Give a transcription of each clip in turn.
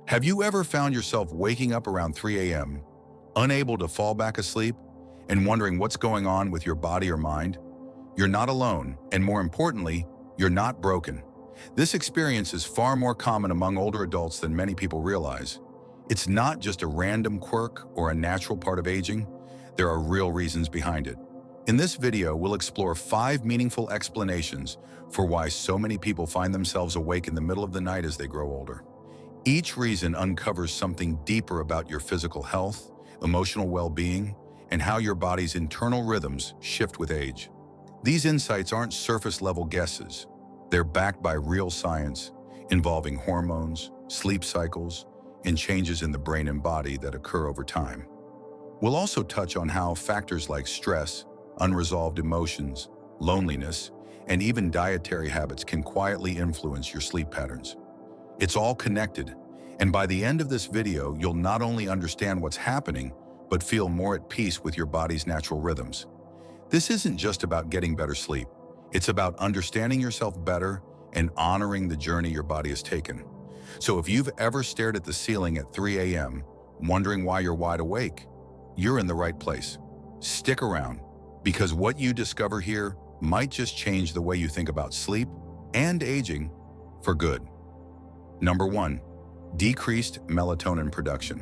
Have you ever found yourself waking up around 3 a.m., unable to fall back asleep, and wondering what's going on with your body or mind? You're not alone, and more importantly, you're not broken. This experience is far more common among older adults than many people realize. It's not just a random quirk or a natural part of aging. There are real reasons behind it. In this video, we'll explore 5 meaningful explanations for why so many people find themselves awake in the middle of the night as they grow older. Each reason uncovers something deeper about your physical health, emotional well-being, and how your body's internal rhythms shift with age. These insights aren't surface-level guesses. They're backed by real science involving hormones, sleep cycles, and changes in the brain and body that occur over time. We'll also touch on how factors like stress, unresolved emotions, loneliness, and even dietary habits can quietly influence your sleep patterns. It's all connected, and by the end of this video, you'll not only understand what's happening, but feel more at peace with your body's natural rhythms. This isn't just about getting better sleep. It's about understanding yourself better and honoring the journey your body has taken. So if you've ever stared at the ceiling at 3 a.m., wondering why you're wide awake, you're in the right place. Stick around, because what you discover here might just change the way you think about sleep and aging for good. Number 1, decreased melatonin production.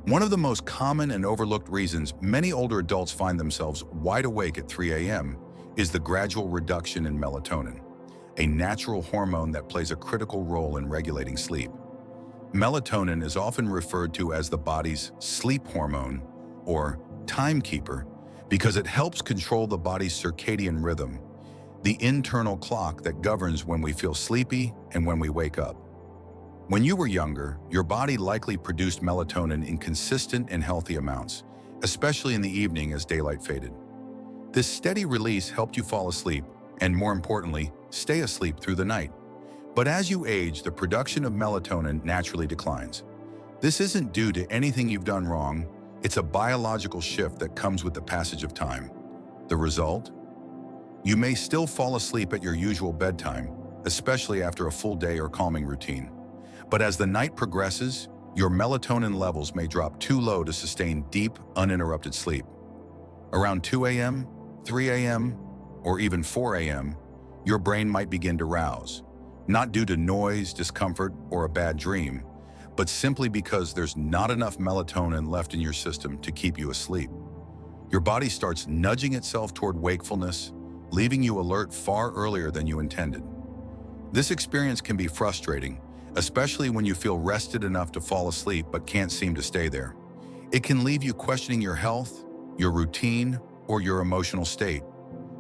One of the most common and overlooked reasons many older adults find themselves wide awake at 3 a.m. is the gradual reduction in melatonin, a natural hormone that plays a critical role in regulating sleep. Melatonin is often referred to as the body's sleep hormone, or timekeeper, because it helps control the body's circadian rhythm, the internal clock that governs when we feel sleepy and when we wake up. When you were younger, your body likely produced melatonin in consistent and healthy amounts, especially in the evening as daylight faded. This steady release helped you fall asleep, and more importantly, stay asleep through the night. But as you age, the production of melatonin naturally declines. This isn't due to anything you've done wrong. It's a biological shift that comes with the passage of time. The result? You may still fall asleep at your usual bedtime, especially after a full day or calming routine. But as the night progresses, your melatonin levels may drop too low to sustain deep, uninterrupted sleep. Around 2 a.m., 3 a.m., or even 4 a.m., your brain might begin to rouse, not due to noise, discomfort, or a bad dream, but simply because there's not enough melatonin left in your system to keep you asleep. Your body starts nudging itself toward wakefulness, leaving you alert far earlier than you intended. This experience can be frustrating, especially when you feel rested enough to fall asleep but can't seem to stay there. It can leave you questioning your health, your routine, or your emotional state.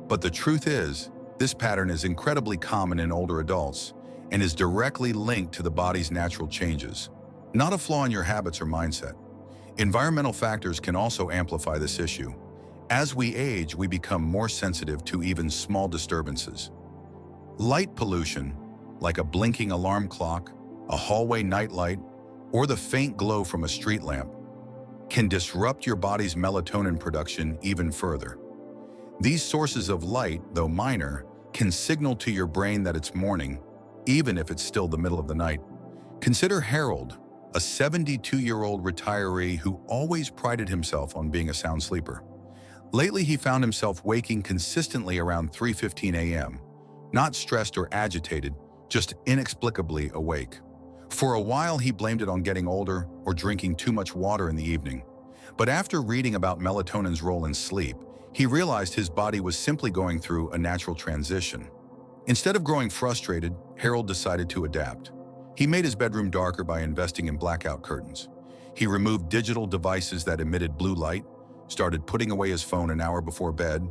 But the truth is, this pattern is incredibly common in older adults and is directly linked to the body's natural changes, not a flaw in your habits or mindset. Environmental factors can also amplify this issue. As we age, we become more sensitive to even small disturbances. Light pollution, like a blinking alarm clock, a hallway nightlight, or the faint glow from a street lamp, can disrupt your body's melatonin production even further. These sources of light, though minor, can signal to your brain that it's morning, even if it's still the middle of the night. Consider Harold, a 72-year-old retiree who always prided himself on being a sound sleeper. Lately, he found himself waking consistently around 3:15 a.m., not stressed or agitated, just inexplicably awake. For a while, he blamed it on getting older or drinking too much water in the evening. But after reading about melatonin's role in sleep, he realized his body was simply going through a natural transition. Instead of growing frustrated, Harold decided to adapt. He made his bedroom darker by investing in blackout curtains. He removed digital devices that emitted blue light, started putting away his phone an hour before bed,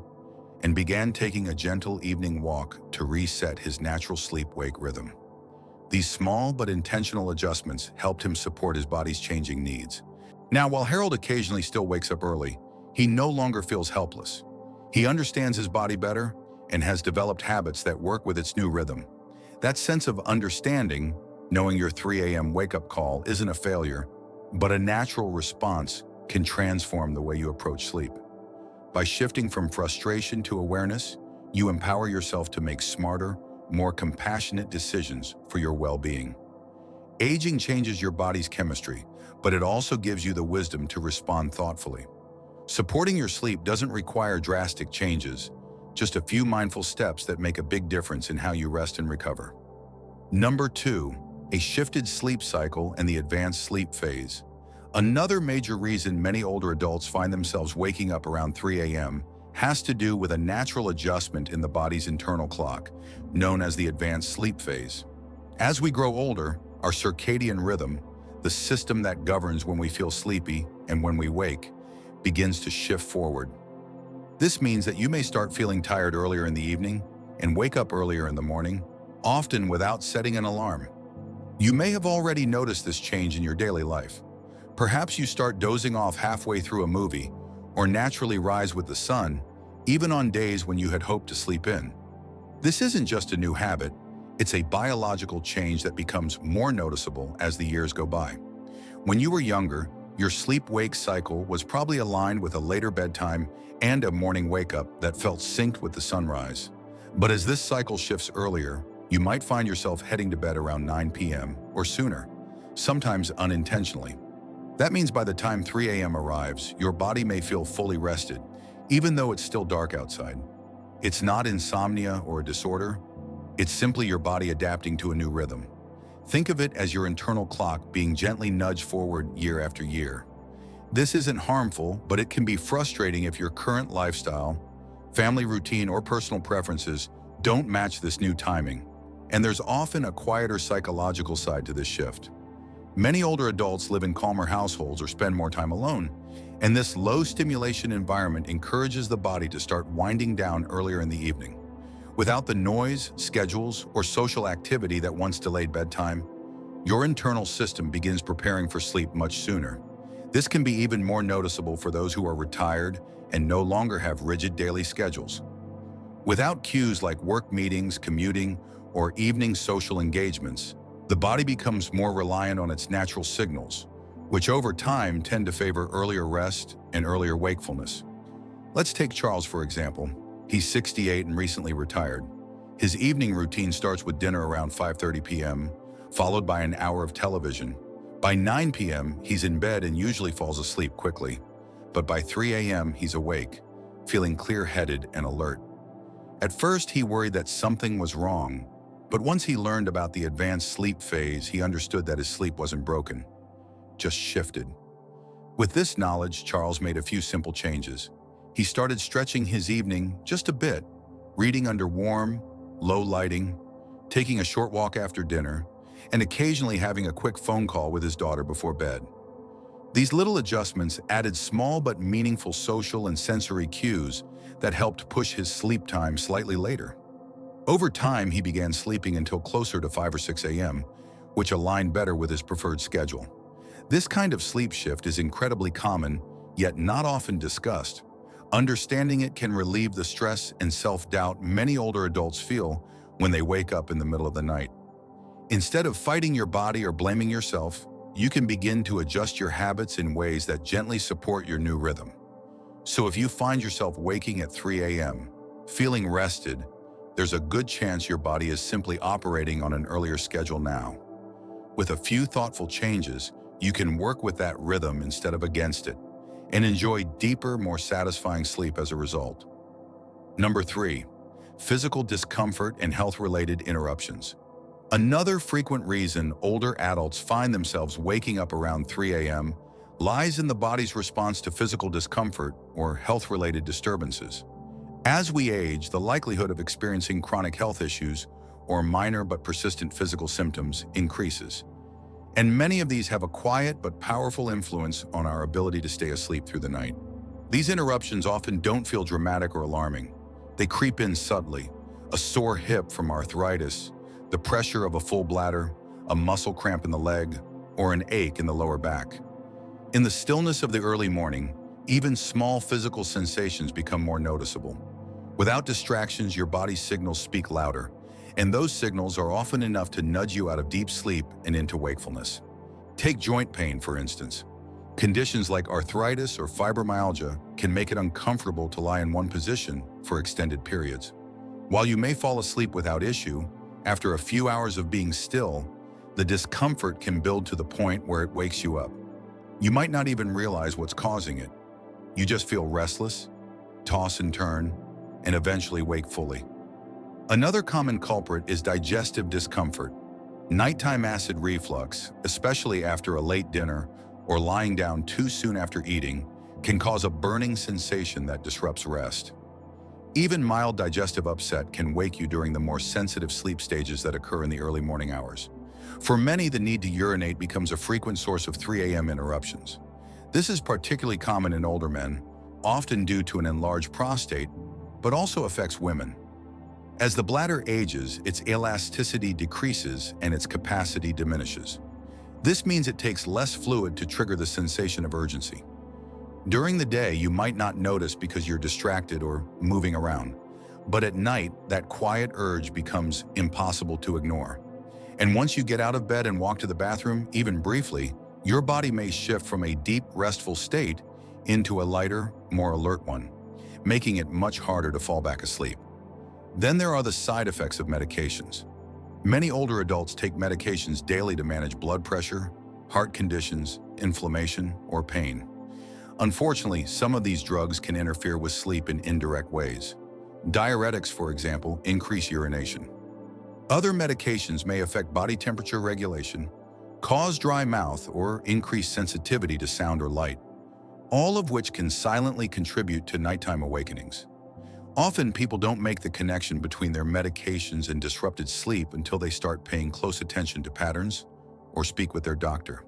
and began taking a gentle evening walk to reset his natural sleep-wake rhythm. These small but intentional adjustments helped him support his body's changing needs. Now, while Harold occasionally still wakes up early, he no longer feels helpless. He understands his body better and has developed habits that work with its new rhythm. That sense of understanding, knowing your 3 a.m. wake-up call isn't a failure, but a natural response, can transform the way you approach sleep. By shifting from frustration to awareness, you empower yourself to make smarter, more compassionate decisions for your well-being. Aging changes your body's chemistry, but it also gives you the wisdom to respond thoughtfully. Supporting your sleep doesn't require drastic changes, just a few mindful steps that make a big difference in how you rest and recover. Number 2, a shifted sleep cycle and the advanced sleep phase. Another major reason many older adults find themselves waking up around 3 a.m. has to do with a natural adjustment in the body's internal clock, known as the advanced sleep phase. As we grow older, our circadian rhythm, the system that governs when we feel sleepy and when we wake, begins to shift forward. This means that you may start feeling tired earlier in the evening and wake up earlier in the morning, often without setting an alarm. You may have already noticed this change in your daily life. Perhaps you start dozing off halfway through a movie or naturally rise with the sun, even on days when you had hoped to sleep in. This isn't just a new habit, it's a biological change that becomes more noticeable as the years go by. When you were younger, your sleep-wake cycle was probably aligned with a later bedtime and a morning wake-up that felt synced with the sunrise. But as this cycle shifts earlier, you might find yourself heading to bed around 9 p.m. or sooner, sometimes unintentionally. That means by the time 3 a.m. arrives, your body may feel fully rested, even though it's still dark outside. It's not insomnia or a disorder. It's simply your body adapting to a new rhythm. Think of it as your internal clock being gently nudged forward year after year. This isn't harmful, but it can be frustrating if your current lifestyle, family routine, or personal preferences don't match this new timing. And there's often a quieter psychological side to this shift. Many older adults live in calmer households or spend more time alone, and this low-stimulation environment encourages the body to start winding down earlier in the evening. Without the noise, schedules, or social activity that once delayed bedtime, your internal system begins preparing for sleep much sooner. This can be even more noticeable for those who are retired and no longer have rigid daily schedules. Without cues like work meetings, commuting, or evening social engagements, the body becomes more reliant on its natural signals, which over time tend to favor earlier rest and earlier wakefulness. Let's take Charles, for example. He's 68 and recently retired. His evening routine starts with dinner around 5:30 p.m., followed by an hour of television. By 9 p.m., he's in bed and usually falls asleep quickly. But by 3 a.m., he's awake, feeling clear-headed and alert. At first, he worried that something was wrong, but once he learned about the advanced sleep phase, he understood that his sleep wasn't broken, just shifted. With this knowledge, Charles made a few simple changes. He started stretching his evening just a bit, reading under warm, low lighting, taking a short walk after dinner, and occasionally having a quick phone call with his daughter before bed. These little adjustments added small but meaningful social and sensory cues that helped push his sleep time slightly later. Over time, he began sleeping until closer to 5 or 6 a.m., which aligned better with his preferred schedule. This kind of sleep shift is incredibly common, yet not often discussed. Understanding it can relieve the stress and self-doubt many older adults feel when they wake up in the middle of the night. Instead of fighting your body or blaming yourself, you can begin to adjust your habits in ways that gently support your new rhythm. So if you find yourself waking at 3 a.m., feeling rested, there's a good chance your body is simply operating on an earlier schedule now. With a few thoughtful changes, you can work with that rhythm instead of against it, and enjoy deeper, more satisfying sleep as a result. Number 3, physical discomfort and health-related interruptions. Another frequent reason older adults find themselves waking up around 3 a.m. lies in the body's response to physical discomfort or health-related disturbances. As we age, the likelihood of experiencing chronic health issues or minor but persistent physical symptoms increases. And many of these have a quiet but powerful influence on our ability to stay asleep through the night. These interruptions often don't feel dramatic or alarming. They creep in subtly: a sore hip from arthritis, the pressure of a full bladder, a muscle cramp in the leg, or an ache in the lower back. In the stillness of the early morning, even small physical sensations become more noticeable. Without distractions, your body's signals speak louder, and those signals are often enough to nudge you out of deep sleep and into wakefulness. Take joint pain, for instance. Conditions like arthritis or fibromyalgia can make it uncomfortable to lie in one position for extended periods. While you may fall asleep without issue, after a few hours of being still, the discomfort can build to the point where it wakes you up. You might not even realize what's causing it. You just feel restless, toss and turn, and eventually wake fully. Another common culprit is digestive discomfort. Nighttime acid reflux, especially after a late dinner or lying down too soon after eating, can cause a burning sensation that disrupts rest. Even mild digestive upset can wake you during the more sensitive sleep stages that occur in the early morning hours. For many, the need to urinate becomes a frequent source of 3 a.m. interruptions. This is particularly common in older men, often due to an enlarged prostate, but also affects women. As the bladder ages, its elasticity decreases and its capacity diminishes. This means it takes less fluid to trigger the sensation of urgency. During the day, you might not notice because you're distracted or moving around. But at night, that quiet urge becomes impossible to ignore. And once you get out of bed and walk to the bathroom, even briefly, your body may shift from a deep, restful state into a lighter, more alert one, making it much harder to fall back asleep. Then there are the side effects of medications. Many older adults take medications daily to manage blood pressure, heart conditions, inflammation, or pain. Unfortunately, some of these drugs can interfere with sleep in indirect ways. Diuretics, for example, increase urination. Other medications may affect body temperature regulation, cause dry mouth, or increase sensitivity to sound or light, all of which can silently contribute to nighttime awakenings. Often, people don't make the connection between their medications and disrupted sleep until they start paying close attention to patterns or speak with their doctor.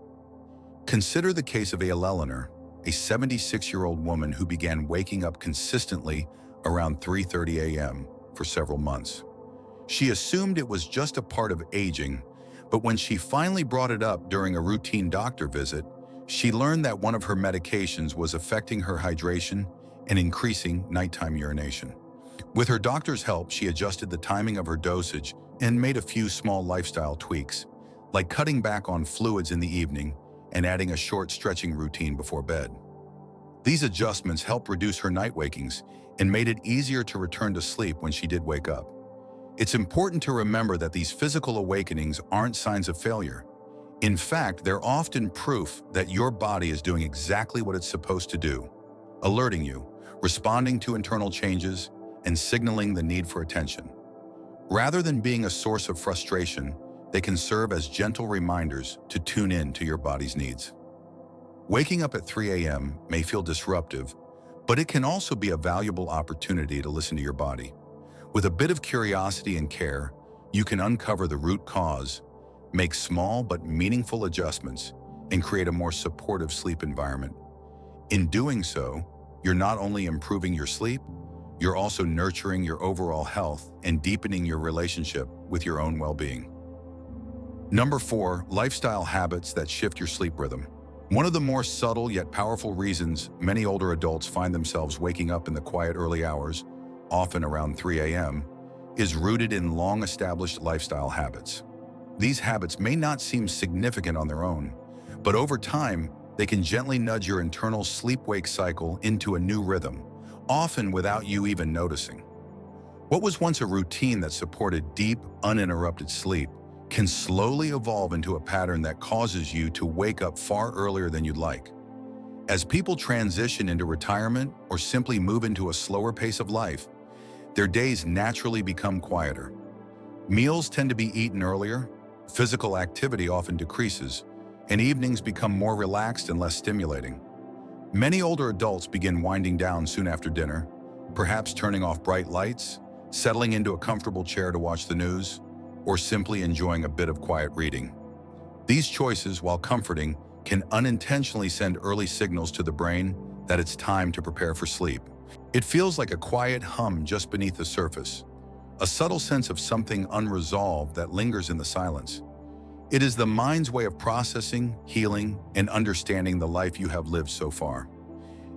Consider the case of Ayla Eleanor, a 76-year-old woman who began waking up consistently around 3:30 a.m. for several months. She assumed it was just a part of aging, but when she finally brought it up during a routine doctor visit, she learned that one of her medications was affecting her hydration and increasing nighttime urination. With her doctor's help, she adjusted the timing of her dosage and made a few small lifestyle tweaks, like cutting back on fluids in the evening and adding a short stretching routine before bed. These adjustments helped reduce her night wakings and made it easier to return to sleep when she did wake up. It's important to remember that these physical awakenings aren't signs of failure. In fact, they're often proof that your body is doing exactly what it's supposed to do, alerting you, responding to internal changes, and signaling the need for attention. Rather than being a source of frustration, they can serve as gentle reminders to tune in to your body's needs. Waking up at 3 a.m. may feel disruptive, but it can also be a valuable opportunity to listen to your body. With a bit of curiosity and care, you can uncover the root cause, make small but meaningful adjustments, and create a more supportive sleep environment. In doing so, you're not only improving your sleep, you're also nurturing your overall health and deepening your relationship with your own well-being. Number 4, lifestyle habits that shift your sleep rhythm. One of the more subtle yet powerful reasons many older adults find themselves waking up in the quiet early hours, often around 3 a.m., is rooted in long-established lifestyle habits. These habits may not seem significant on their own, but over time, they can gently nudge your internal sleep-wake cycle into a new rhythm, often without you even noticing. What was once a routine that supported deep, uninterrupted sleep can slowly evolve into a pattern that causes you to wake up far earlier than you'd like. As people transition into retirement or simply move into a slower pace of life, their days naturally become quieter. Meals tend to be eaten earlier, physical activity often decreases, and evenings become more relaxed and less stimulating. Many older adults begin winding down soon after dinner, perhaps turning off bright lights, settling into a comfortable chair to watch the news, or simply enjoying a bit of quiet reading. These choices, while comforting, can unintentionally send early signals to the brain that it's time to prepare for sleep. It feels like a quiet hum just beneath the surface, a subtle sense of something unresolved that lingers in the silence. It is the mind's way of processing, healing, and understanding the life you have lived so far.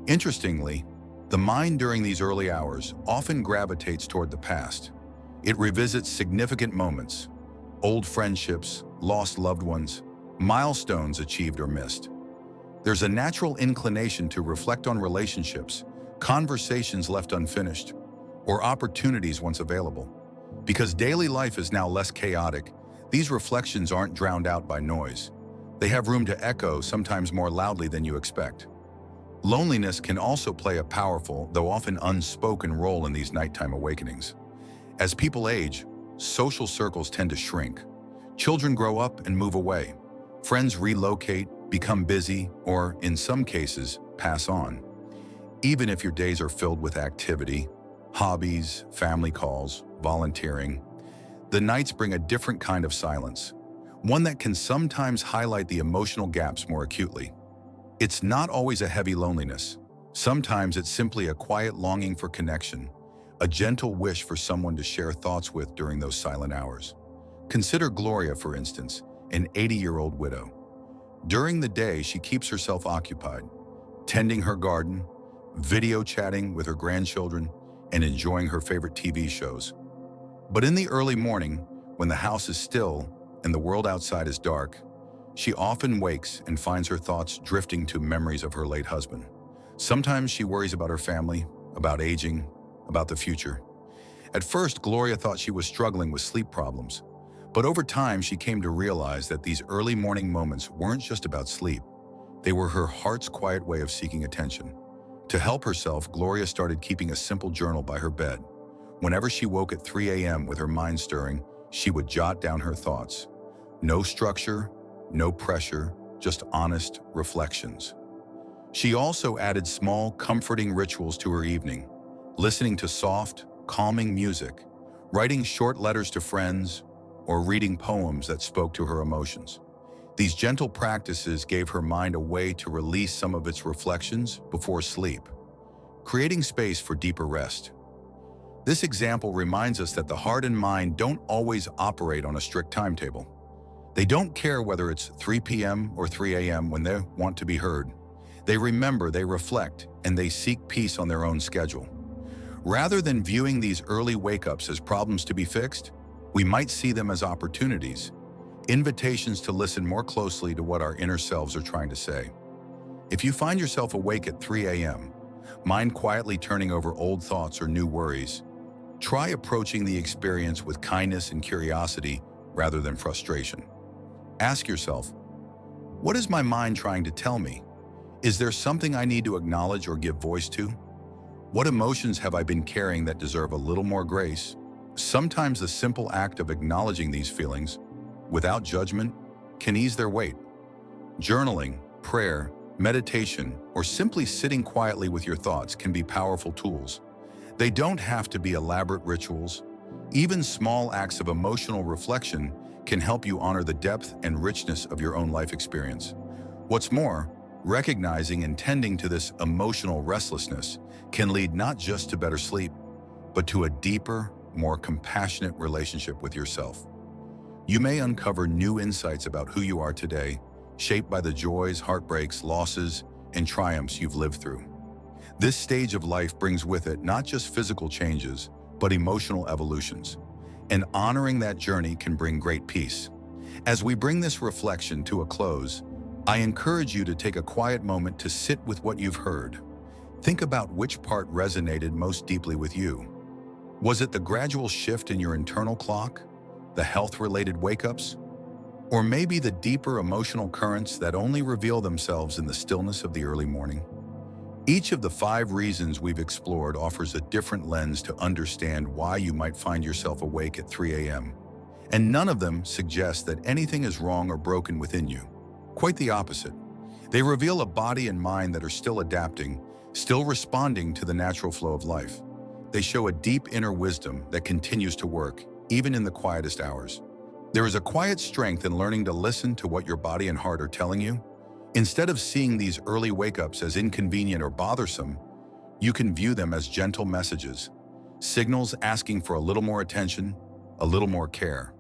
Interestingly, the mind during these early hours often gravitates toward the past. It revisits significant moments, old friendships, lost loved ones, milestones achieved or missed. There's a natural inclination to reflect on relationships, conversations left unfinished, or opportunities once available. Because daily life is now less chaotic, These reflections aren't drowned out by noise. They have room to echo, sometimes more loudly than you expect. Loneliness can also play a powerful, though often unspoken, role in these nighttime awakenings. As people age, social circles tend to shrink. Children grow up and move away. Friends relocate, become busy, or, in some cases, pass on. Even if your days are filled with activity, hobbies, family calls, volunteering, the nights bring a different kind of silence, one that can sometimes highlight the emotional gaps more acutely. It's not always a heavy loneliness. Sometimes it's simply a quiet longing for connection, a gentle wish for someone to share thoughts with during those silent hours. Consider Gloria, for instance, an 80-year-old widow. During the day, she keeps herself occupied, tending her garden, video chatting with her grandchildren, and enjoying her favorite TV shows. But in the early morning, when the house is still and the world outside is dark, she often wakes and finds her thoughts drifting to memories of her late husband. Sometimes she worries about her family, about aging, about the future. At first, Gloria thought she was struggling with sleep problems, but over time she came to realize that these early morning moments weren't just about sleep. They were her heart's quiet way of seeking attention. To help herself, Gloria started keeping a simple journal by her bed. Whenever she woke at 3 a.m. with her mind stirring, she would jot down her thoughts. No structure, no pressure, just honest reflections. She also added small, comforting rituals to her evening, listening to soft, calming music, writing short letters to friends, or reading poems that spoke to her emotions. These gentle practices gave her mind a way to release some of its reflections before sleep, creating space for deeper rest. This example reminds us that the heart and mind don't always operate on a strict timetable. They don't care whether it's 3 p.m. or 3 a.m. when they want to be heard. They remember, they reflect, and they seek peace on their own schedule. Rather than viewing these early wake-ups as problems to be fixed, we might see them as opportunities, invitations to listen more closely to what our inner selves are trying to say. If you find yourself awake at 3 a.m., mind quietly turning over old thoughts or new worries, try approaching the experience with kindness and curiosity rather than frustration. Ask yourself, what is my mind trying to tell me? Is there something I need to acknowledge or give voice to? What emotions have I been carrying that deserve a little more grace? Sometimes the simple act of acknowledging these feelings, without judgment, can ease their weight. Journaling, prayer, meditation, or simply sitting quietly with your thoughts can be powerful tools. They don't have to be elaborate rituals. Even small acts of emotional reflection can help you honor the depth and richness of your own life experience. What's more, recognizing and tending to this emotional restlessness can lead not just to better sleep, but to a deeper, more compassionate relationship with yourself. You may uncover new insights about who you are today, shaped by the joys, heartbreaks, losses, and triumphs you've lived through. This stage of life brings with it not just physical changes, but emotional evolutions. And honoring that journey can bring great peace. As we bring this reflection to a close, I encourage you to take a quiet moment to sit with what you've heard. Think about which part resonated most deeply with you. Was it the gradual shift in your internal clock, the health-related wake-ups, or maybe the deeper emotional currents that only reveal themselves in the stillness of the early morning? Each of the 5 reasons we've explored offers a different lens to understand why you might find yourself awake at 3 a.m. And none of them suggest that anything is wrong or broken within you. Quite the opposite. They reveal a body and mind that are still adapting, still responding to the natural flow of life. They show a deep inner wisdom that continues to work, even in the quietest hours. There is a quiet strength in learning to listen to what your body and heart are telling you. Instead of seeing these early wake-ups as inconvenient or bothersome, you can view them as gentle messages, signals asking for a little more attention, a little more care.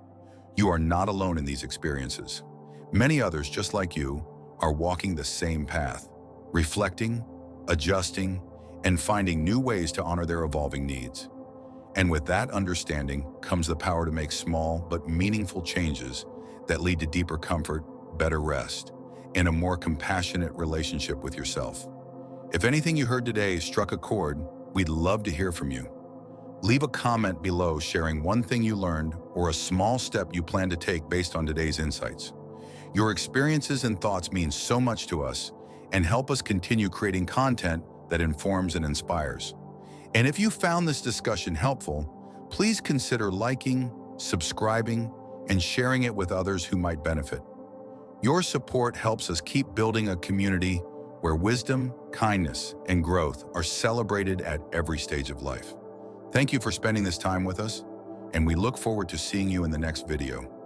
You are not alone in these experiences. Many others, just like you, are walking the same path, reflecting, adjusting, and finding new ways to honor their evolving needs. And with that understanding comes the power to make small but meaningful changes that lead to deeper comfort, better rest, and a more compassionate relationship with yourself. If anything you heard today struck a chord, we'd love to hear from you. Leave a comment below sharing one thing you learned or a small step you plan to take based on today's insights. Your experiences and thoughts mean so much to us and help us continue creating content that informs and inspires. And if you found this discussion helpful, please consider liking, subscribing, and sharing it with others who might benefit. Your support helps us keep building a community where wisdom, kindness, and growth are celebrated at every stage of life. Thank you for spending this time with us, and we look forward to seeing you in the next video.